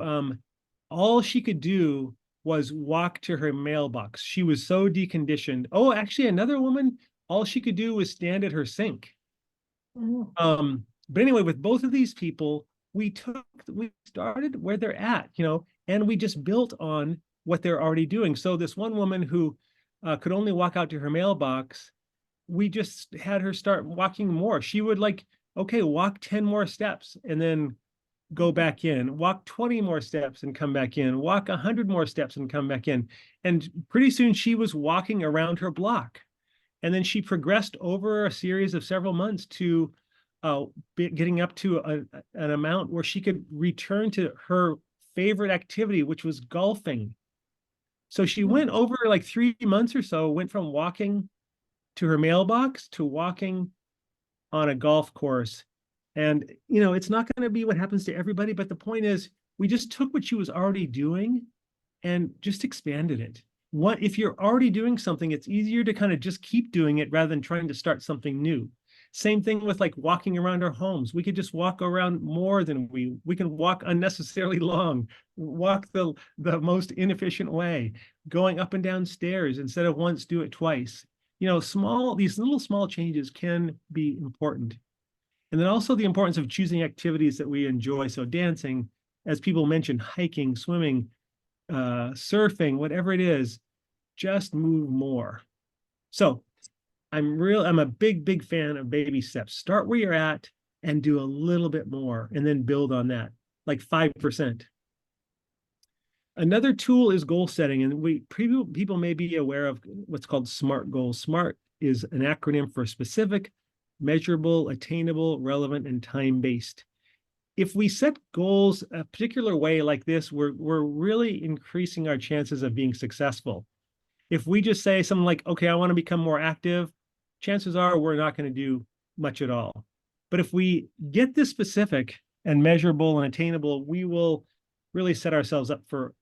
all she could do was walk to her mailbox. She was so deconditioned. Oh, actually, another woman, all she could do was stand at her sink. But anyway, with both of these people, we started where they're at, and we just built on what they're already doing. So this one woman who could only walk out to her mailbox, we just had her start walking more. She would like, okay, walk 10 more steps and then go back in, walk 20 more steps and come back in, walk 100 more steps and come back in. And pretty soon she was walking around her block. And then she progressed over a series of several months to getting up to an amount where she could return to her favorite activity, which was golfing. So she went over like 3 months or so, went from walking to her mailbox to walking on a golf course. And, you know, it's not going to be what happens to everybody, but the point is we just took what she was already doing and just expanded it. If you're already doing something, it's easier to kind of just keep doing it rather than trying to start something new. Same thing with like walking around our homes. We could just walk around more than we can walk unnecessarily long, walk the most inefficient way, going up and down stairs instead of once, do it twice. You know, these little small changes can be important. And then also the importance of choosing activities that we enjoy. So dancing, as people mentioned, hiking, swimming, surfing, whatever it is, just move more. So I'm a big fan of baby steps. Start where you're at and do a little bit more and then build on that, like 5%. Another tool is goal setting, and people may be aware of what's called SMART goals. SMART is an acronym for specific, measurable, attainable, relevant, and time-based. If we set goals a particular way like this, we're really increasing our chances of being successful. If we just say something like, okay, I want to become more active, chances are we're not going to do much at all. But if we get this specific and measurable and attainable, we will really set ourselves up for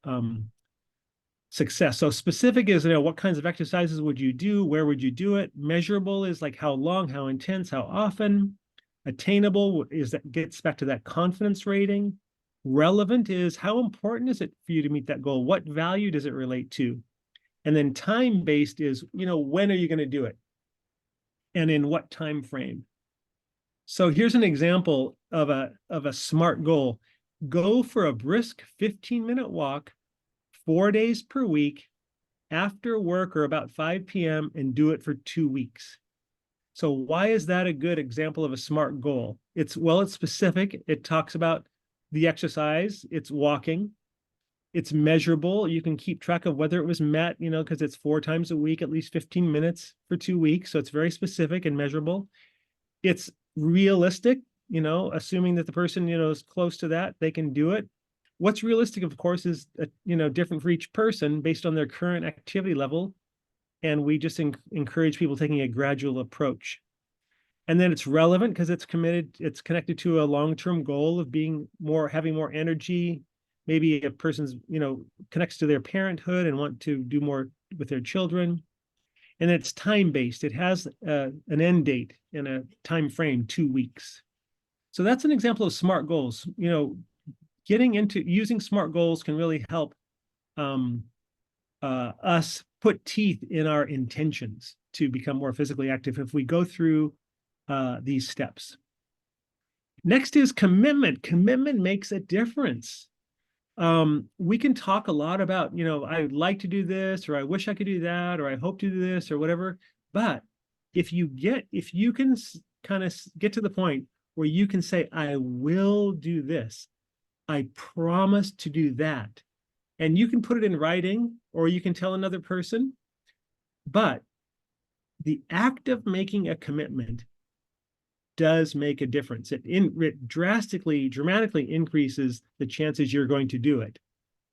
success. So specific is, you know, what kinds of exercises would you do? Where would you do it? Measurable is like how long, how intense, how often. Attainable is that gets back to that confidence rating. Relevant is how important is it for you to meet that goal? What value does it relate to? And then time-based is, you know, when are you going to do it? And in what time frame? So here's an example of a SMART goal. Go for a brisk 15-minute walk 4 days per week after work or about 5 p.m. and do it for 2 weeks. So why is that a good example of a SMART goal? It's specific. It talks about the exercise. It's walking. It's measurable. You can keep track of whether it was met, you know, because it's 4 times a week, at least 15 minutes for 2 weeks. So it's very specific and measurable. It's realistic, you know, assuming that the person, you know, is close to that, they can do it. What's realistic, of course, is, you know, different for each person based on their current activity level. And we just encourage people taking a gradual approach. And then it's relevant because it's connected to a long-term goal of having more energy. Maybe a person's, you know, connects to their parenthood and want to do more with their children. And it's time-based. It has an end date and a time frame, 2 weeks. So that's an example of SMART goals. You know, getting into using SMART goals can really help us put teeth in our intentions to become more physically active if we go through these steps. Next is commitment. Commitment makes a difference. We can talk a lot about, you know, I would like to do this, or I wish I could do that, or I hope to do this, or whatever. But if you can kind of get to the point where you can say, I will do this, I promise to do that, and you can put it in writing, or you can tell another person, but the act of making a commitment does make a difference. It dramatically increases the chances you're going to do it.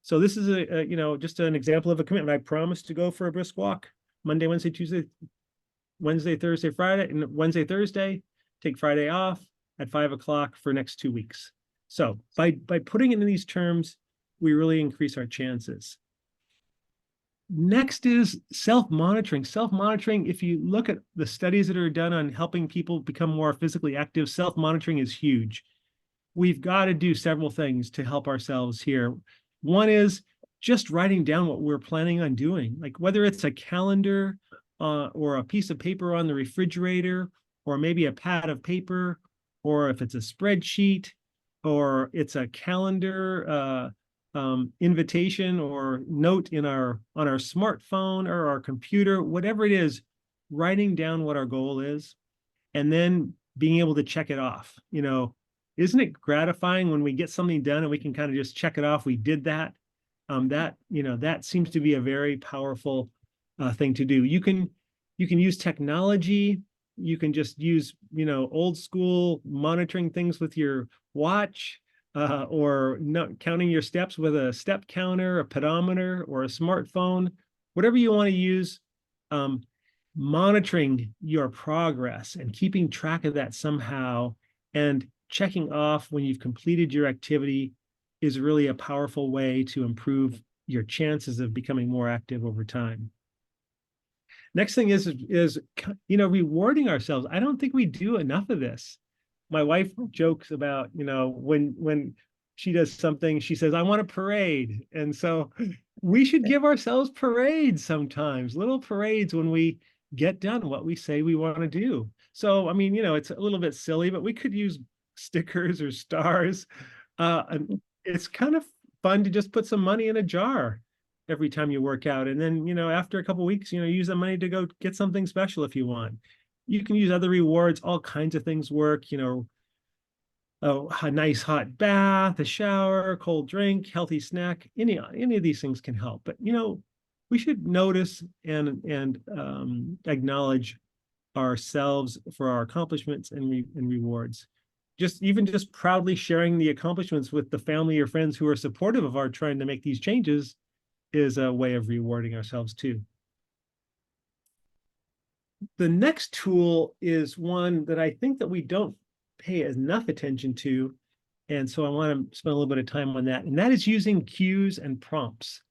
So this is you know, just an example of a commitment. I promise to go for a brisk walk Monday, Wednesday, Tuesday, Wednesday, Thursday, Friday, and Wednesday, Thursday, take Friday off at 5 o'clock for next 2 weeks. So by putting it in these terms, we really increase our chances. Next is self-monitoring. Self-monitoring, if you look at the studies that are done on helping people become more physically active, self-monitoring is huge. We've got to do several things to help ourselves here. One is just writing down what we're planning on doing, like whether it's a calendar or a piece of paper on the refrigerator, or maybe a pad of paper, or if it's a spreadsheet, or it's a calendar invitation or note on our smartphone or our computer, whatever it is, writing down what our goal is and then being able to check it off. Isn't it gratifying when we get something done and we can kind of just check it off? We did that. That seems to be a very powerful thing to do. You can use technology. You can just use, old school monitoring things with your watch, or counting your steps with a step counter, a pedometer, or a smartphone, whatever you want to use. Monitoring your progress and keeping track of that somehow and checking off when you've completed your activity is really a powerful way to improve your chances of becoming more active over time. Next thing is rewarding ourselves. I don't think we do enough of this. My wife jokes about, when she does something, she says, I want a parade. And so we should give ourselves parades sometimes, little parades when we get done what we say we want to do. So, it's a little bit silly, but we could use stickers or stars. And it's kind of fun to just put some money in a jar every time you work out. And then, after a couple of weeks, use the money to go get something special if you want. You can use other rewards, all kinds of things work, a nice hot bath, a shower, a cold drink, healthy snack, any of these things can help. But, we should notice and acknowledge ourselves for our accomplishments and rewards. Just proudly sharing the accomplishments with the family or friends who are supportive of our trying to make these changes is a way of rewarding ourselves too. The next tool is one that I think that we don't pay enough attention to. And so I want to spend a little bit of time on that. And that is using cues and prompts.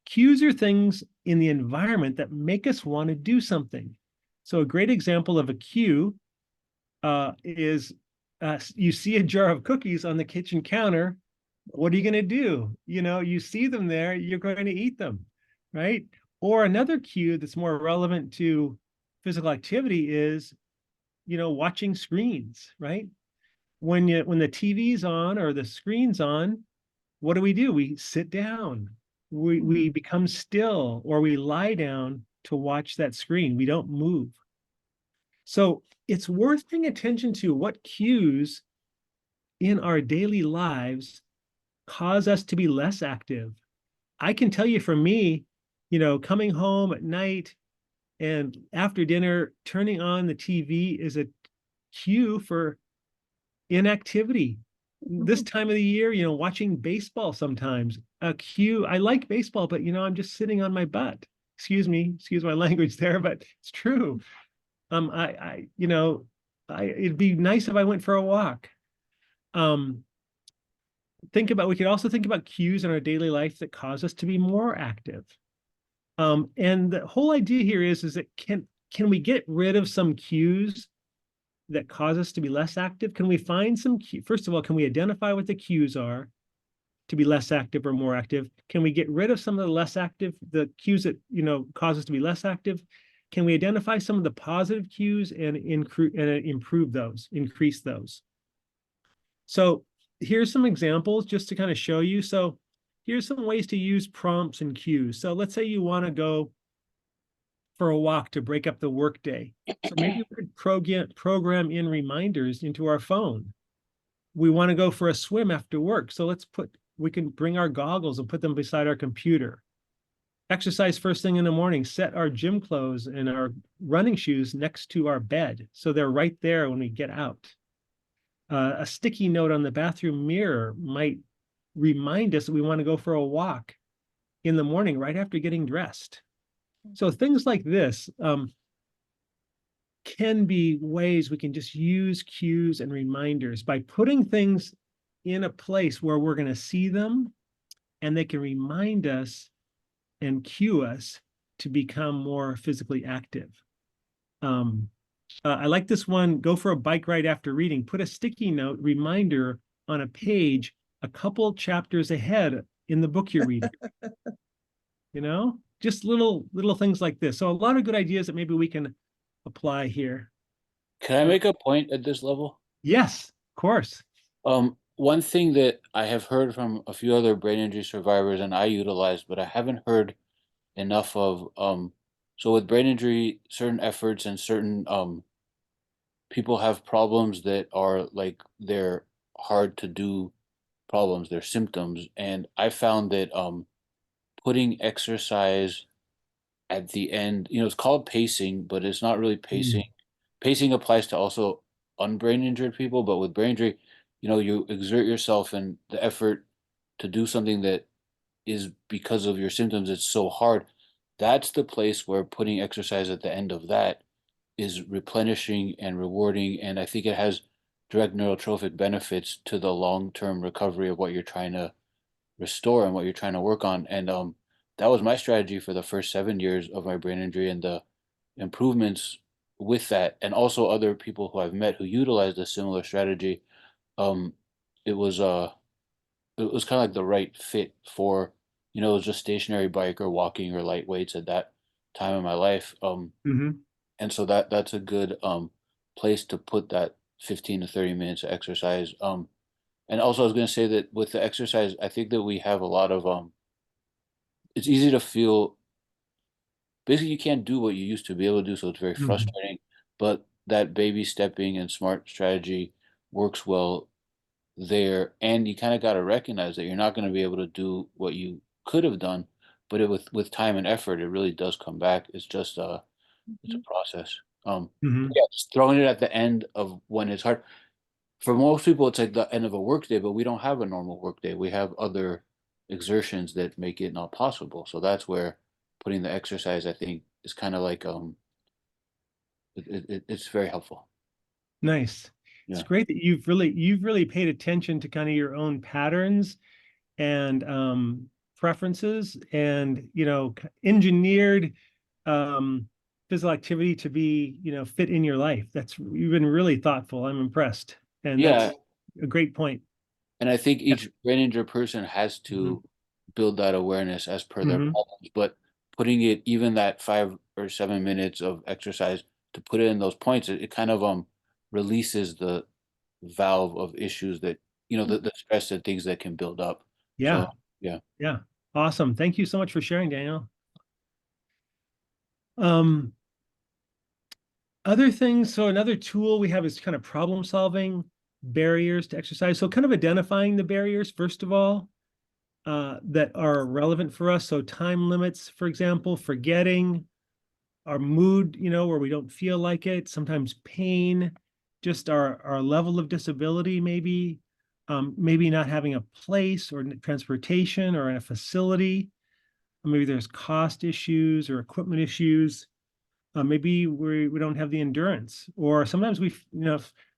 Cues are things in the environment that make us want to do something. So a great example of a cue is you see a jar of cookies on the kitchen counter. What are you going to do? You see them there, you're going to eat them, right? Or another cue that's more relevant to physical activity is, watching screens, right? When the TV's on or the screen's on, what do? We sit down. We become still, or we lie down to watch that screen. We don't move. So it's worth paying attention to what cues in our daily lives cause us to be less active. I can tell you for me, coming home at night and after dinner, turning on the TV is a cue for inactivity. This time of the year, watching baseball sometimes, a cue. I like baseball, but I'm just sitting on my butt. Excuse my language there, but it's true. It'd be nice if I went for a walk. We could also think about cues in our daily life that cause us to be more active. And the whole idea here is that can we get rid of some cues that cause us to be less active? Can we find some first of all, can we identify what the cues are to be less active or more active? Can we get rid of some of the cues that cause us to be less active? Can we identify some of the positive cues and improve those, increase those? So here's some examples just to kind of show you. So here's some ways to use prompts and cues. So let's say you want to go for a walk to break up the workday. So maybe we could program in reminders into our phone. We want to go for a swim after work. So we can bring our goggles and put them beside our computer. Exercise first thing in the morning, set our gym clothes and our running shoes next to our bed. So they're right there when we get out. A sticky note on the bathroom mirror might remind us that we want to go for a walk in the morning right after getting dressed. So things like this can be ways we can just use cues and reminders by putting things in a place where we're going to see them and they can remind us and cue us to become more physically active. I like this one, go for a bike ride after reading. Put a sticky note reminder on a page a couple chapters ahead in the book you're reading. Just little things like this. So a lot of good ideas that maybe we can apply here. Can I make a point at this level? Yes, of course. One thing that I have heard from a few other brain injury survivors and I utilize, but I haven't heard enough of, So with brain injury, certain efforts and certain people have problems that are like they're hard to do problems, they're symptoms. And I found that putting exercise at the end, it's called pacing, but it's not really pacing. Pacing applies to also unbrain injured people, but with brain injury, you exert yourself and the effort to do something that is because of your symptoms, it's so hard. That's the place where putting exercise at the end of that is replenishing and rewarding. And I think it has direct neurotrophic benefits to the long-term recovery of what you're trying to restore and what you're trying to work on. And that was my strategy for the first 7 years of my brain injury, and the improvements with that, and also other people who I've met who utilized a similar strategy. Um, it was kind of like the right fit for, it was just stationary bike or walking or light weights at that time in my life. And so that's a good place to put that 15 to 30 minutes of exercise. And also I was going to say that with the exercise, I think that we have a lot of it's easy to feel basically you can't do what you used to be able to do, so it's very frustrating. But that baby stepping and smart strategy works well there, and you kind of got to recognize that you're not going to be able to do what you could have done, but with time and effort, it really does come back. It's just it's a process. Yeah, just throwing it at the end of when it's hard. For most people, it's like the end of a workday, but we don't have a normal workday. We have other exertions that make it not possible. So that's where putting the exercise, I think, is kind of like it's very helpful. Nice. Yeah. It's great that you've really paid attention to kind of your own patterns and preferences, and engineered physical activity to be fit in your life. You've been really thoughtful. I'm impressed, and Yeah. that's a great point. And I think each brain injured person has to build that awareness as per their problems, but putting it, even that 5 or 7 minutes of exercise, to put it in those points, it kind of releases the valve of issues that the stress and things that can build up. Yeah. So yeah. Yeah. Awesome. Thank you so much for sharing, Daniel. Other things, so another tool we have is kind of problem solving, barriers to exercise. So kind of identifying the barriers, first of all, that are relevant for us. So time limits, for example, forgetting, our mood, where we don't feel like it, sometimes pain, just our level of disability, maybe not having a place or transportation or in a facility. Maybe there's cost issues or equipment issues. Maybe we don't have the endurance, or sometimes we,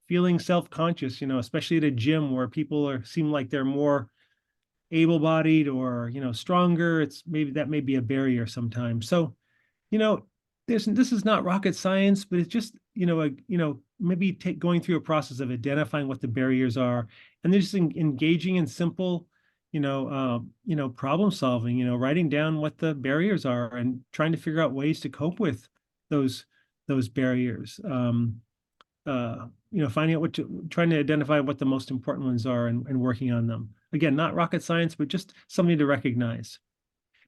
feeling self-conscious, especially at a gym where people seem like they're more able-bodied or, stronger. That may be a barrier sometimes. So, this is not rocket science, but it's just, maybe going through a process of identifying what the barriers are, and then just engaging in simple, problem solving, writing down what the barriers are and trying to figure out ways to cope with those barriers. Finding out trying to identify what the most important ones are and working on them. Again, not rocket science, but just something to recognize.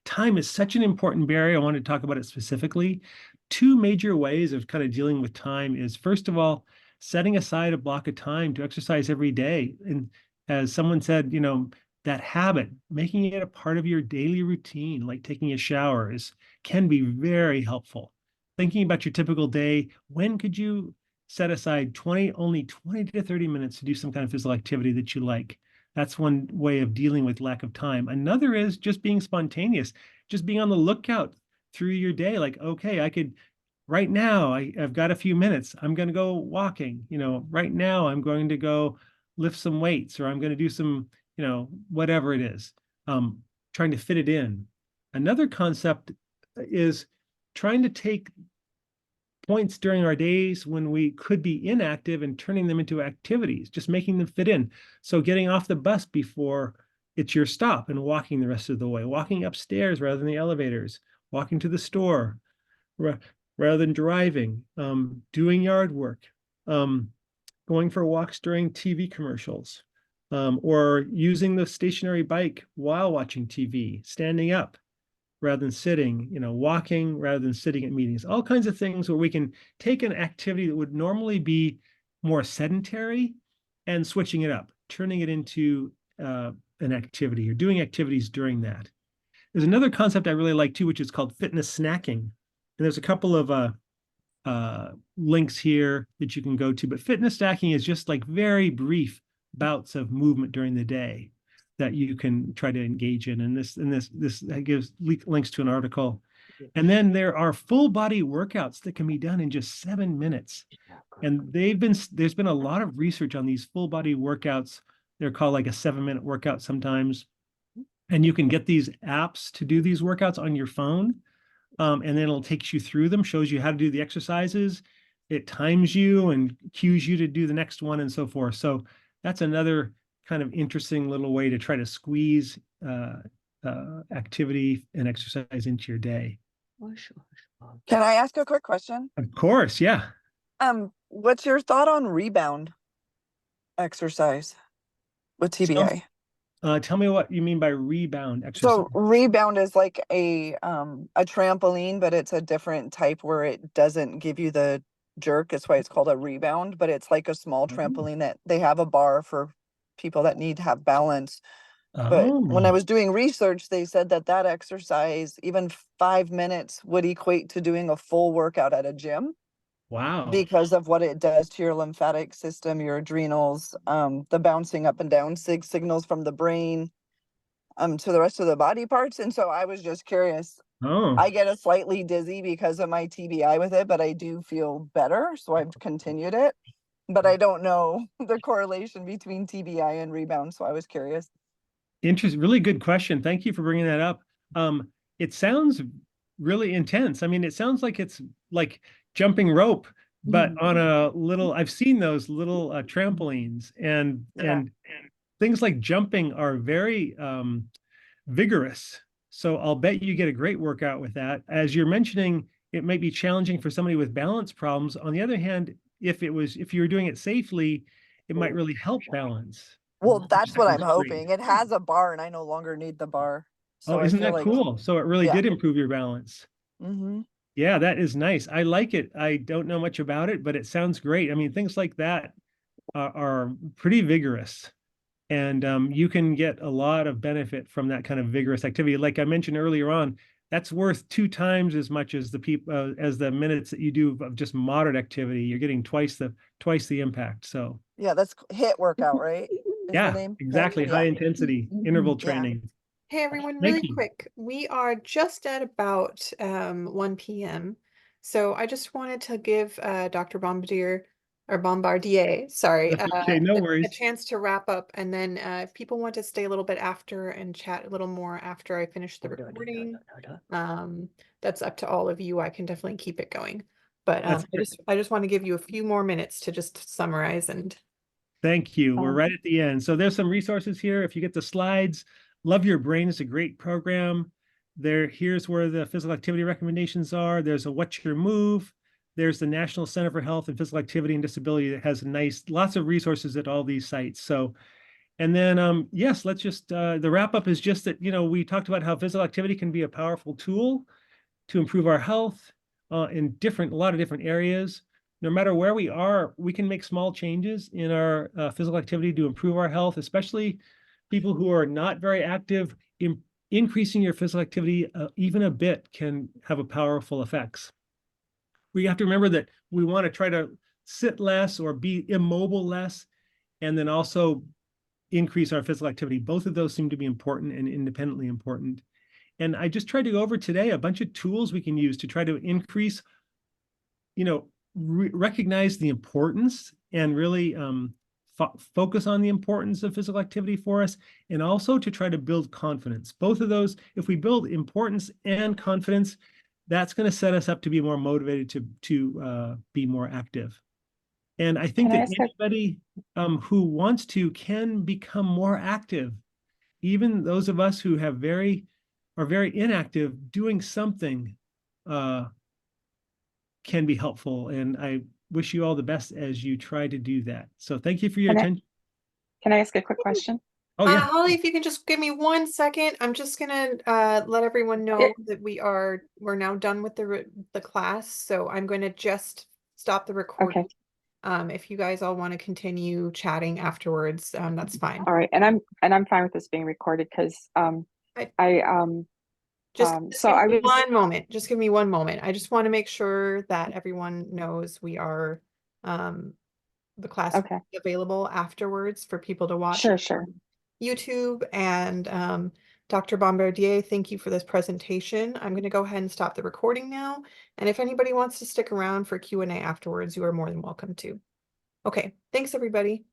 Time is such an important barrier. I wanted to talk about it specifically. Two major ways of kind of dealing with time is, first of all, setting aside a block of time to exercise every day. And as someone said, that habit, making it a part of your daily routine, like taking a shower, can be very helpful. Thinking about your typical day, when could you set aside only 20 to 30 minutes to do some kind of physical activity that you like? That's one way of dealing with lack of time. Another is just being spontaneous, just being on the lookout through your day. Like, okay, right now, I've got a few minutes. I'm going to go walking. Right now, I'm going to go lift some weights, or I'm going to do some, whatever it is, trying to fit it in. Another concept is trying to take points during our days when we could be inactive and turning them into activities, just making them fit in. So getting off the bus before it's your stop and walking the rest of the way, walking upstairs rather than the elevators, walking to the store rather than driving, doing yard work, going for walks during TV commercials, or using the stationary bike while watching TV, standing up. rather than sitting, walking rather than sitting at meetings, all kinds of things where we can take an activity that would normally be more sedentary and switching it up, turning it into an activity or doing activities during that. There's another concept I really like too, which is called fitness snacking. And there's a couple of links here that you can go to, but fitness snacking is just like very brief bouts of movement during the day that you can try to engage in. And this gives links to an article. And then there are full body workouts that can be done in just 7 minutes. And there's been a lot of research on these full body workouts. They're called like a 7-minute workout sometimes. And you can get these apps to do these workouts on your phone. And then it'll take you through them, shows you how to do the exercises. It times you and cues you to do the next one and so forth. So that's another kind of interesting little way to try to squeeze activity and exercise into your day. Can I ask a quick question? Of course, yeah. What's your thought on rebound exercise with TBI? Tell me what you mean by rebound exercise. So rebound is like a trampoline, but it's a different type where it doesn't give you the jerk. That's why it's called a rebound, but it's like a small trampoline that they have a bar for people that need to have balance. But when I was doing research, they said that exercise, even 5 minutes, would equate to doing a full workout at a gym. Wow. Because of what it does to your lymphatic system, your adrenals, the bouncing up and down signals from the brain to the rest of the body parts. And so I was just curious. I get a slightly dizzy because of my TBI with it, but I do feel better. So I've continued it. But I don't know the correlation between TBI and rebound. So I was curious. Interesting. Really good question. Thank you for bringing that up. It sounds really intense. I mean, it sounds like it's like jumping rope, but on a little, I've seen those little trampolines and things like jumping are very vigorous. So I'll bet you get a great workout with that. As you're mentioning, it might be challenging for somebody with balance problems. On the other hand, if you were doing it safely, it might really help balance. Well, that's what I'm hoping. It has a bar and I no longer need the bar. So isn't that cool? So it really did improve your balance. Yeah, that is nice. I like it. I don't know much about it, but it sounds great. I mean, things like that are pretty vigorous. And you can get a lot of benefit from that kind of vigorous activity. Like I mentioned earlier on, that's worth 2 times as much as the minutes that you do of just moderate activity. You're getting twice the impact. So yeah, that's HIIT workout, right? Yeah, exactly. High intensity interval training. Hey everyone, really quick. We are just at about 1 p.m. So I just wanted to give Dr. Bombardier, sorry, no worries. a chance to wrap up. And then if people want to stay a little bit after and chat a little more after I finish the recording, that's up to all of you. I can definitely keep it going. But I just want to give you a few more minutes to just summarize and. Thank you. We're right at the end. So there's some resources here. If you get the slides, Love Your Brain is a great program. Here's where the physical activity recommendations are. There's a What's Your Move. There's the National Center for Health and Physical Activity and Disability that has lots of resources at all these sites. So, and then, yes, let's just, the wrap up is just that, we talked about how physical activity can be a powerful tool to improve our health in a lot of different areas. No matter where we are, we can make small changes in our physical activity to improve our health, especially people who are not very active. Increasing your physical activity even a bit can have a powerful effects. We have to remember that we want to try to sit less or be immobile less, and then also increase our physical activity. Both of those seem to be important and independently important. And I just tried to go over today a bunch of tools we can use to try to increase, recognize the importance and really focus on the importance of physical activity for us, and also to try to build confidence. Both of those, if we build importance and confidence, that's going to set us up to be more motivated to be more active. And I think that anybody who wants to can become more active. Even those of us who are very inactive, doing something can be helpful. And I wish you all the best as you try to do that. So thank you for your attention. Can I ask a quick question? Oh, yeah. Holly, if you can just give me 1 second, I'm just gonna let everyone know Yeah. that we're now done with the class, so I'm going to just stop the recording. Okay. If you guys all want to continue chatting afterwards, that's fine. All right. And I'm fine with this being recorded because I- I Just so give I me was 1 moment. Just give me 1 moment. I just want to make sure that everyone knows we are the class will okay. be available afterwards for people to watch Sure. on YouTube. And Dr. Bombardier, thank you for this presentation. I'm going to go ahead and stop the recording now. And if anybody wants to stick around for Q&A afterwards, you are more than welcome to. Okay, thanks everybody.